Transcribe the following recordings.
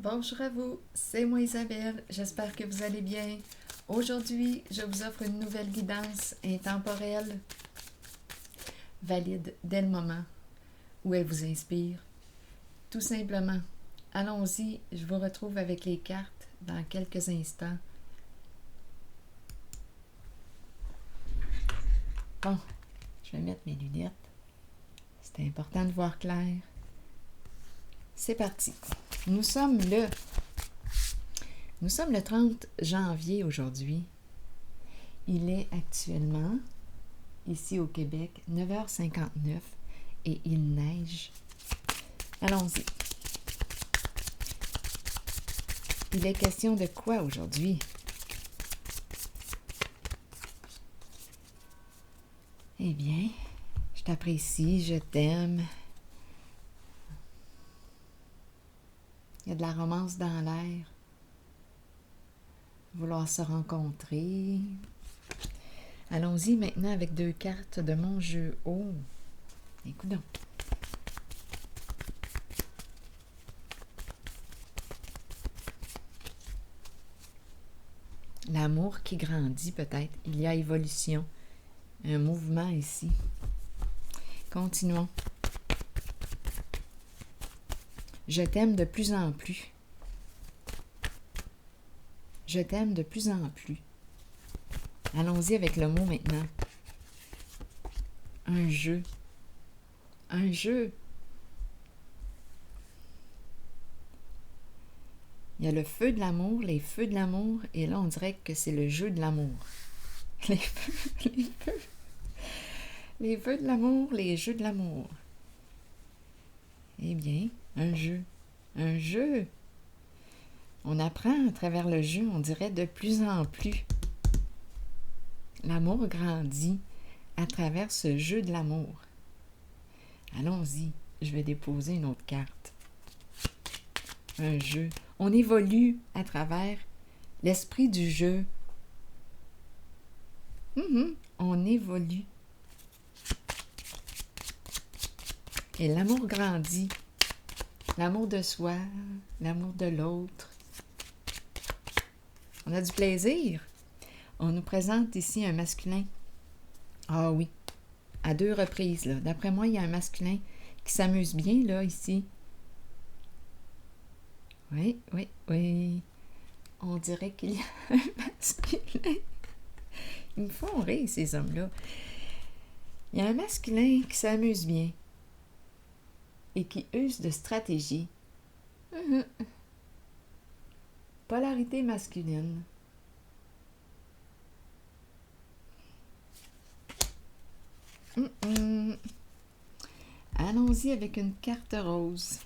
Bonjour à vous, c'est moi Isabelle, j'espère que vous allez bien. Aujourd'hui, je vous offre une nouvelle guidance intemporelle, valide dès le moment où elle vous inspire. Tout simplement, allons-y, je vous retrouve avec les cartes dans quelques instants. Bon, je vais mettre mes lunettes, c'est important de voir clair. C'est parti. Nous sommes le 30 janvier aujourd'hui. Il est actuellement, ici au Québec, 9h59 et il neige. Allons-y. Il est question de quoi aujourd'hui? Eh bien, je t'apprécie, je t'aime. Il y a de la romance dans l'air. Vouloir se rencontrer. Allons-y maintenant avec 2 cartes de mon jeu. Oh! Écoute donc. L'amour qui grandit peut-être. Il y a évolution. Un mouvement ici. Continuons. Je t'aime de plus en plus. Je t'aime de plus en plus. Allons-y avec le mot maintenant. Un jeu. Un jeu. Il y a le feu de l'amour, les feux de l'amour, et là on dirait que c'est le jeu de l'amour. Les feux, les feux. Les feux de l'amour, les jeux de l'amour. Eh bien, un jeu. Un jeu. On apprend à travers le jeu, on dirait de plus en plus. L'amour grandit à travers ce jeu de l'amour. Allons-y, je vais déposer une autre carte. Un jeu. On évolue à travers l'esprit du jeu. On évolue. Et l'amour grandit. L'amour de soi, l'amour de l'autre. On a du plaisir. On nous présente ici un masculin. Ah oui, à 2 reprises, là. D'après moi, il y a un masculin qui s'amuse bien, là, ici. Oui, oui, oui. On dirait qu'il y a un masculin. Ils me font rire, ces hommes-là. Il y a un masculin qui s'amuse bien et qui use de stratégie. Polarité masculine. Allons-y avec une carte rose.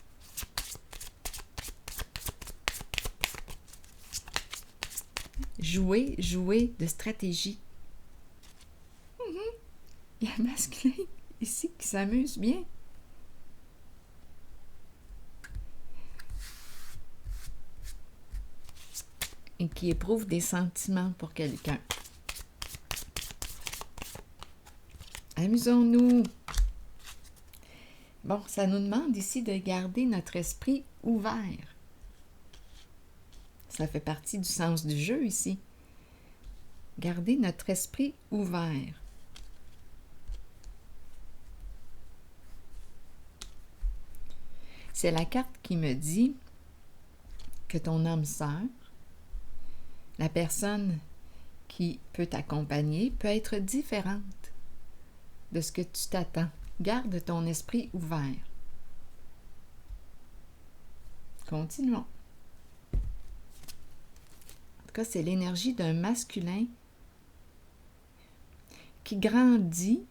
Jouer, jouer de stratégie. Il y a un masculin ici qui s'amuse bien. Et qui éprouve des sentiments pour quelqu'un. Amusons-nous. Bon, ça nous demande ici de garder notre esprit ouvert. Ça fait partie du sens du jeu ici. Garder notre esprit ouvert. C'est la carte qui me dit que ton âme sœur, la personne qui peut t'accompagner, peut être différente de ce que tu t'attends. Garde ton esprit ouvert. Continuons. En tout cas, c'est l'énergie d'un masculin qui grandit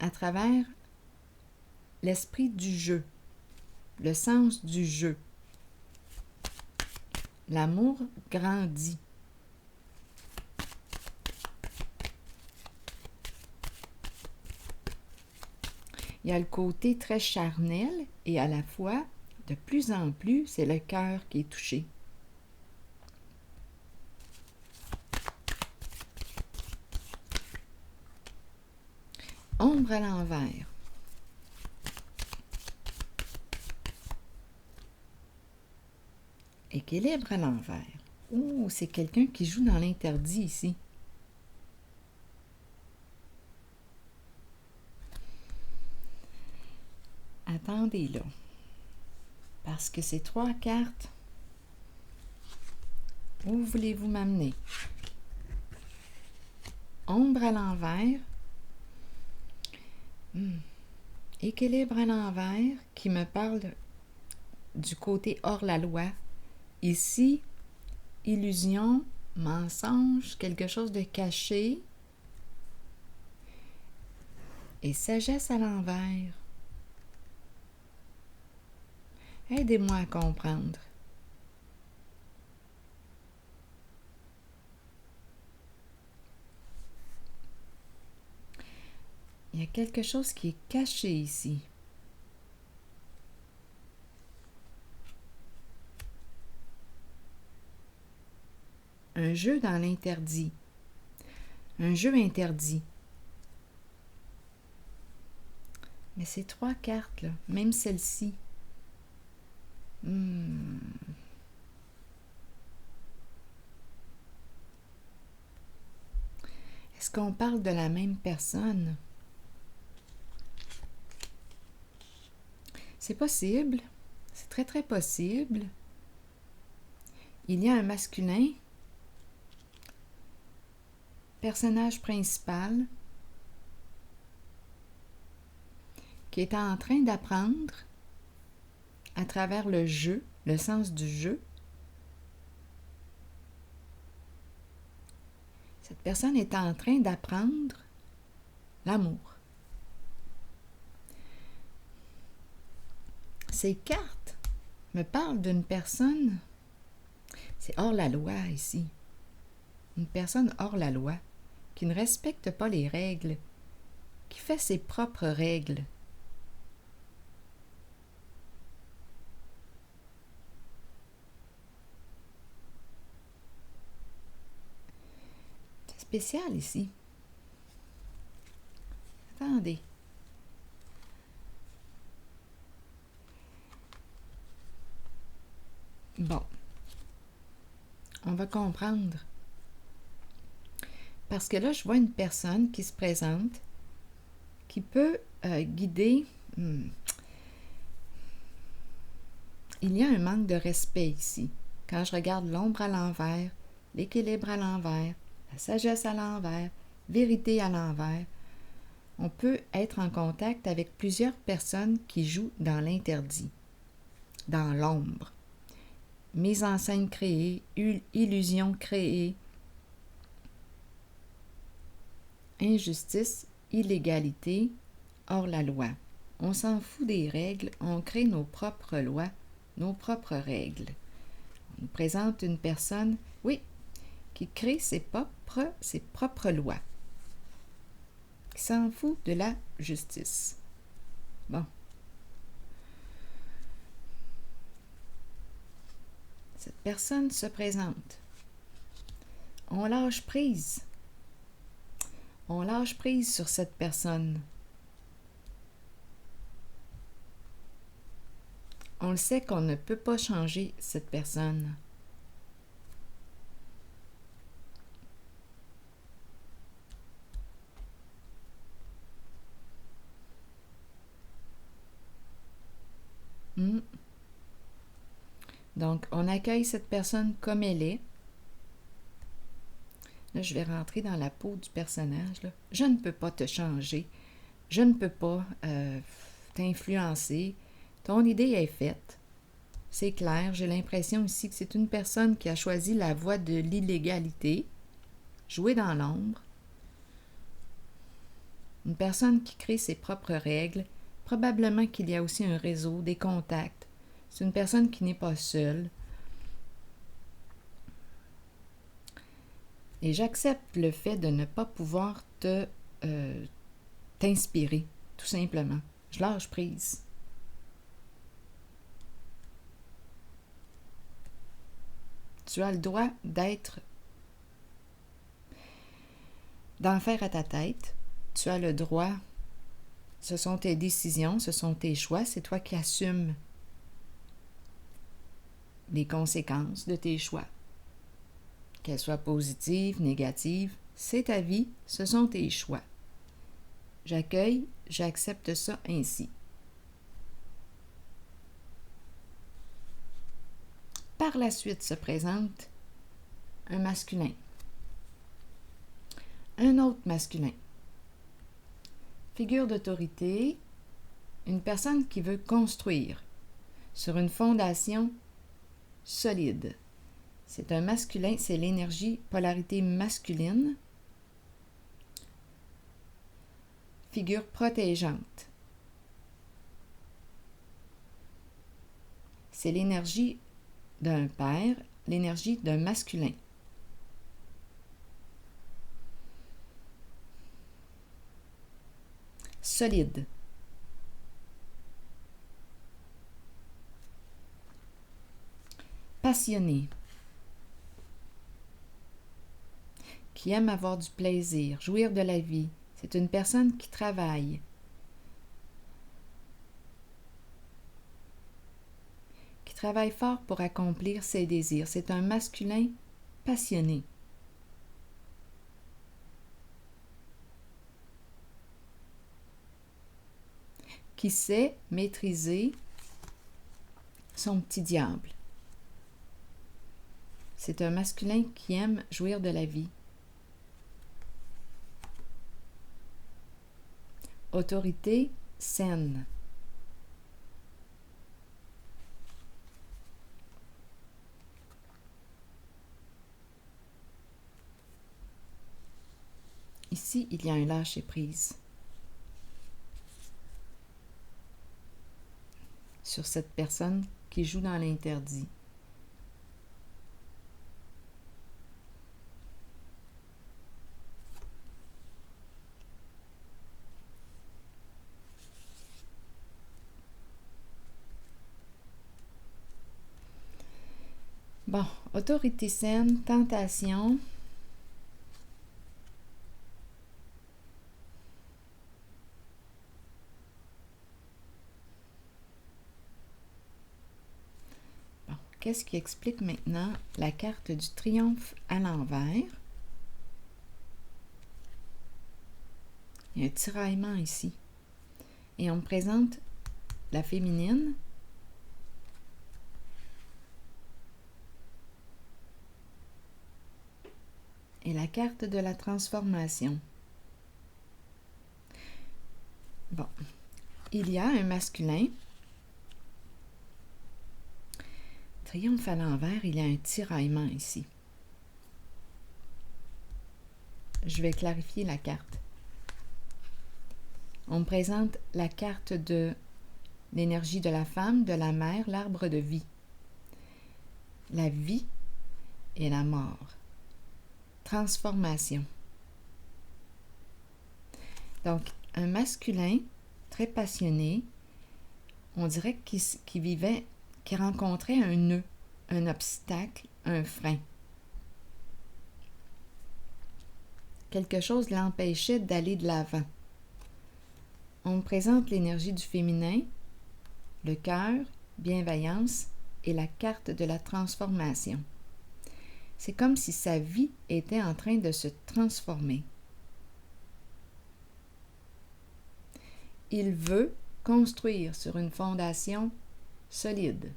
à travers l'esprit du jeu, le sens du jeu. L'amour grandit. Il y a le côté très charnel et à la fois, de plus en plus, c'est le cœur qui est touché. Ombre à l'envers. Équilibre à l'envers. Oh, c'est quelqu'un qui joue dans l'interdit ici. Attendez là. Parce que ces 3 cartes, où voulez-vous m'amener? Ombre à l'envers. Équilibre à l'envers qui me parle du côté hors la loi. Ici, illusion, mensonge, quelque chose de caché. Et sagesse à l'envers. Aidez-moi à comprendre. Il y a quelque chose qui est caché ici. Un jeu dans l'interdit. Un jeu interdit. Mais ces 3 cartes-là, même celle-ci. Est-ce qu'on parle de la même personne? C'est possible. C'est très, très possible. Il y a un masculin, personnage principal, qui est en train d'apprendre à travers le jeu, le sens du jeu. Cette personne est en train d'apprendre l'amour. Ces cartes me parlent d'une personne, c'est hors la loi ici, une personne hors la loi, qui ne respecte pas les règles, qui fait ses propres règles. C'est spécial ici. Attendez. Bon. On va comprendre. Parce que là, je vois une personne qui se présente, qui peut guider. Il y a un manque de respect ici. Quand je regarde l'ombre à l'envers, l'équilibre à l'envers, la sagesse à l'envers, vérité à l'envers, on peut être en contact avec plusieurs personnes qui jouent dans l'interdit, dans l'ombre. Mise en scène créée, illusion créée, injustice, illégalité, hors la loi. On s'en fout des règles, on crée nos propres lois, nos propres règles. On nous présente une personne, oui, qui crée ses propres lois, qui s'en fout de la justice. Bon. Cette personne se présente. On lâche prise. On lâche prise sur cette personne. On le sait qu'on ne peut pas changer cette personne. Donc, on accueille cette personne comme elle est. Là, je vais rentrer dans la peau du personnage. Là. Je ne peux pas te changer. Je ne peux pas t'influencer. Ton idée est faite. C'est clair. J'ai l'impression ici que c'est une personne qui a choisi la voie de l'illégalité. Jouer dans l'ombre. Une personne qui crée ses propres règles. Probablement qu'il y a aussi un réseau, des contacts. C'est une personne qui n'est pas seule. Et j'accepte le fait de ne pas pouvoir t'inspirer, tout simplement. Je lâche prise. Tu as le droit d'en faire à ta tête. Tu as le droit. Ce sont tes décisions, ce sont tes choix, c'est toi qui assumes. les conséquences de tes choix. Qu'elles soient positives, négatives, c'est ta vie, ce sont tes choix. J'accueille, j'accepte ça ainsi. Par la suite se présente un masculin. Un autre masculin. Figure d'autorité, une personne qui veut construire sur une fondation solide. C'est un masculin, c'est l'énergie, polarité masculine. Figure protégeante. C'est l'énergie d'un père, l'énergie d'un masculin. Solide. Passionné. Qui aime avoir du plaisir, jouir de la vie. C'est une personne qui travaille. Qui travaille fort pour accomplir ses désirs. C'est un masculin passionné. Qui sait maîtriser son petit diable. C'est un masculin qui aime jouir de la vie. Autorité saine. Ici, il y a un lâcher-prise sur cette personne qui joue dans l'interdit. Bon, autorité saine, tentation. Bon, qu'est-ce qui explique maintenant la carte du triomphe à l'envers? Il y a un tiraillement ici. Et on me présente la féminine. Et la carte de la transformation. Bon, il y a un masculin. Triomphe à l'envers, il y a un tiraillement ici. Je vais clarifier la carte. On me présente la carte de l'énergie de la femme, de la mère, l'arbre de vie. La vie et la mort. Transformation. Donc, un masculin très passionné, on dirait qu'il vivait, qu'il rencontrait un nœud, un obstacle, un frein. Quelque chose l'empêchait d'aller de l'avant. On me présente l'énergie du féminin, le cœur, bienveillance et la carte de la transformation. C'est comme si sa vie était en train de se transformer. Il veut construire sur une fondation solide.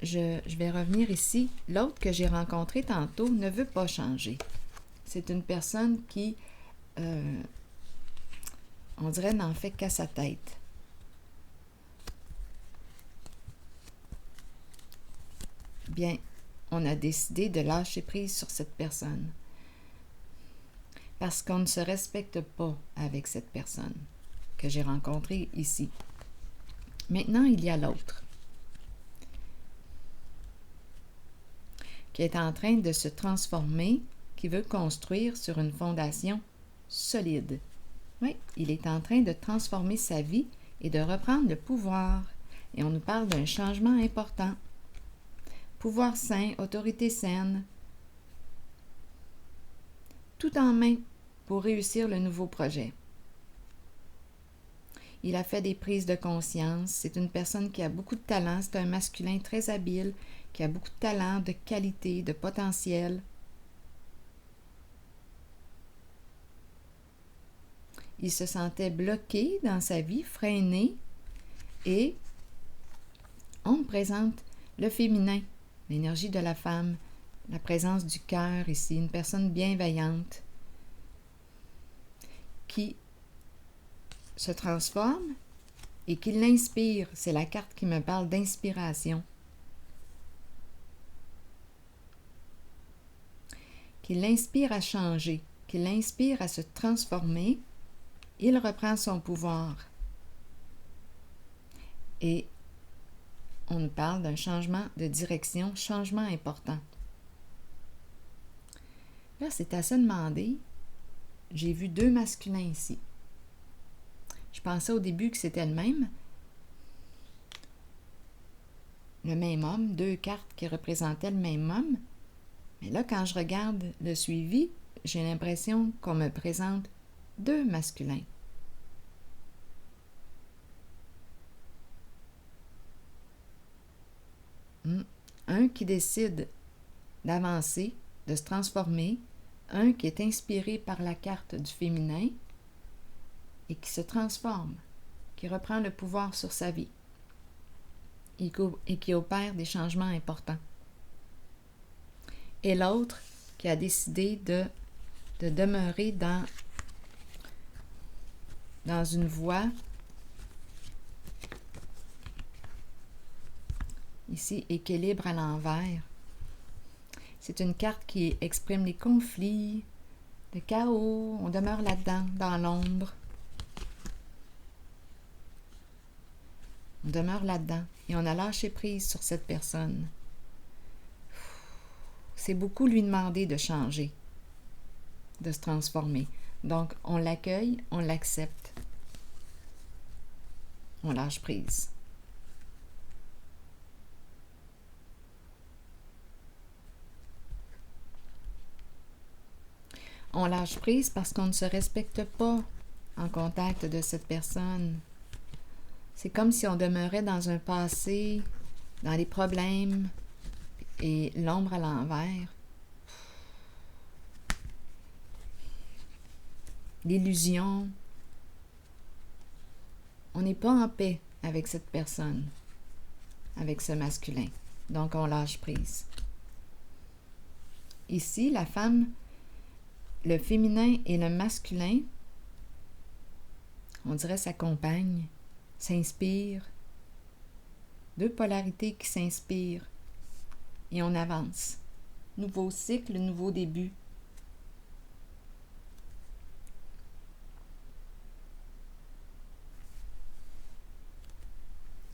Je vais revenir ici. L'autre que j'ai rencontré tantôt ne veut pas changer. C'est une personne qui, on dirait, n'en fait qu'à sa tête. Bien, on a décidé de lâcher prise sur cette personne. Parce qu'on ne se respecte pas avec cette personne que j'ai rencontrée ici. Maintenant, il y a l'autre qui est en train de se transformer, qui veut construire sur une fondation solide. Oui, il est en train de transformer sa vie et de reprendre le pouvoir. Et on nous parle d'un changement important. Pouvoir sain, autorité saine, tout en main pour réussir le nouveau projet. Il a fait des prises de conscience. C'est une personne qui a beaucoup de talent. C'est un masculin très habile, qui a beaucoup de talent, de qualité, de potentiel. Il se sentait bloqué dans sa vie, freiné, et on me présente le féminin, l'énergie de la femme, la présence du cœur ici, une personne bienveillante qui se transforme et qui l'inspire. C'est la carte qui me parle d'inspiration. Qui l'inspire à changer, qui l'inspire à se transformer. Il reprend son pouvoir. Et on nous parle d'un changement de direction, changement important. Là, c'est à se demander, j'ai vu 2 masculins ici. Je pensais au début que c'était le même homme, 2 cartes qui représentaient le même homme. Mais là, quand je regarde le suivi, j'ai l'impression qu'on me présente 2 masculins. Un qui décide d'avancer, de se transformer, un qui est inspiré par la carte du féminin et qui se transforme, qui reprend le pouvoir sur sa vie et qui opère des changements importants. Et l'autre qui a décidé de demeurer dans une voie, ici, équilibre à l'envers. C'est une carte qui exprime les conflits, le chaos, on demeure là-dedans, dans l'ombre. On demeure là-dedans et on a lâché prise sur cette personne. C'est beaucoup lui demander de changer, de se transformer. Donc, on l'accueille, on l'accepte. On lâche prise. On lâche prise parce qu'on ne se respecte pas en contact de cette personne. C'est comme si on demeurait dans un passé, dans les problèmes et l'ombre à l'envers. L'illusion. On n'est pas en paix avec cette personne, avec ce masculin. Donc, on lâche prise. Ici, la femme, le féminin et le masculin, on dirait s'accompagnent, s'inspirent. 2 polarités qui s'inspirent. Et on avance. Nouveau cycle, nouveau début.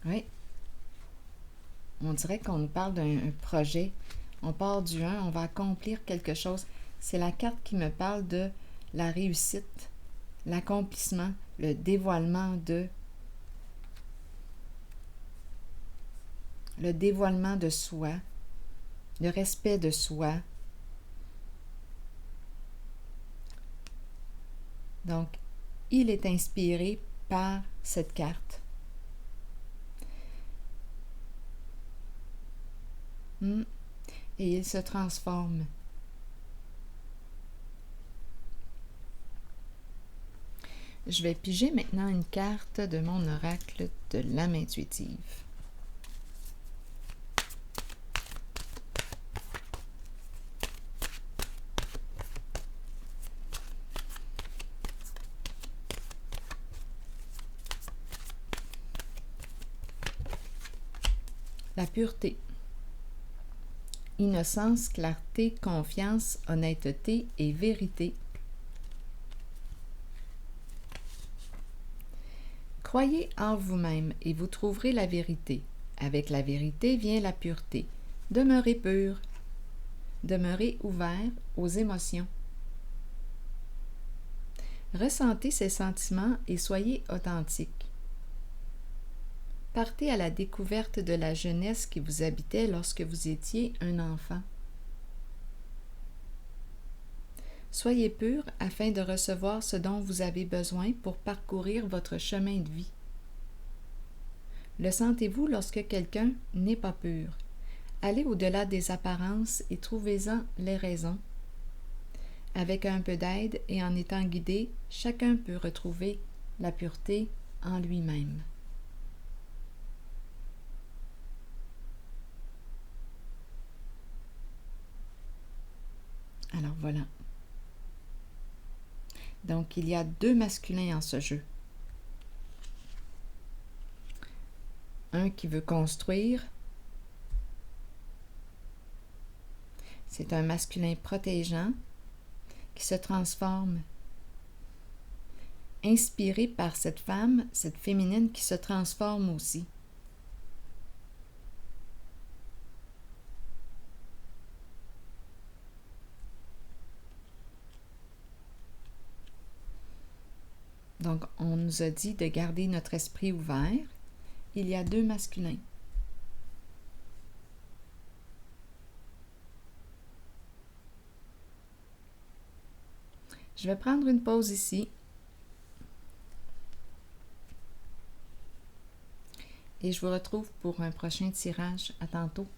Oui. On dirait qu'on nous parle d'un projet. On part du 1, on va accomplir quelque chose. C'est la carte qui me parle de la réussite, l'accomplissement, le dévoilement de soi, le respect de soi. Donc, il est inspiré par cette carte. Et il se transforme. Je vais piger maintenant une carte de mon oracle de l'âme intuitive. La pureté. Innocence, clarté, confiance, honnêteté et vérité. Croyez en vous-même et vous trouverez la vérité. Avec la vérité vient la pureté. Demeurez pur. Demeurez ouvert aux émotions. Ressentez ces sentiments et soyez authentique. Partez à la découverte de la jeunesse qui vous habitait lorsque vous étiez un enfant. Soyez pur afin de recevoir ce dont vous avez besoin pour parcourir votre chemin de vie. Le sentez-vous lorsque quelqu'un n'est pas pur? Allez au-delà des apparences et trouvez-en les raisons. Avec un peu d'aide et en étant guidé, chacun peut retrouver la pureté en lui-même. Alors voilà. Donc il y a 2 masculins en ce jeu. Un qui veut construire. C'est un masculin protégeant qui se transforme, inspiré par cette femme, cette féminine qui se transforme aussi. Donc, on nous a dit de garder notre esprit ouvert. Il y a 2 masculins. Je vais prendre une pause ici. Et je vous retrouve pour un prochain tirage. À tantôt.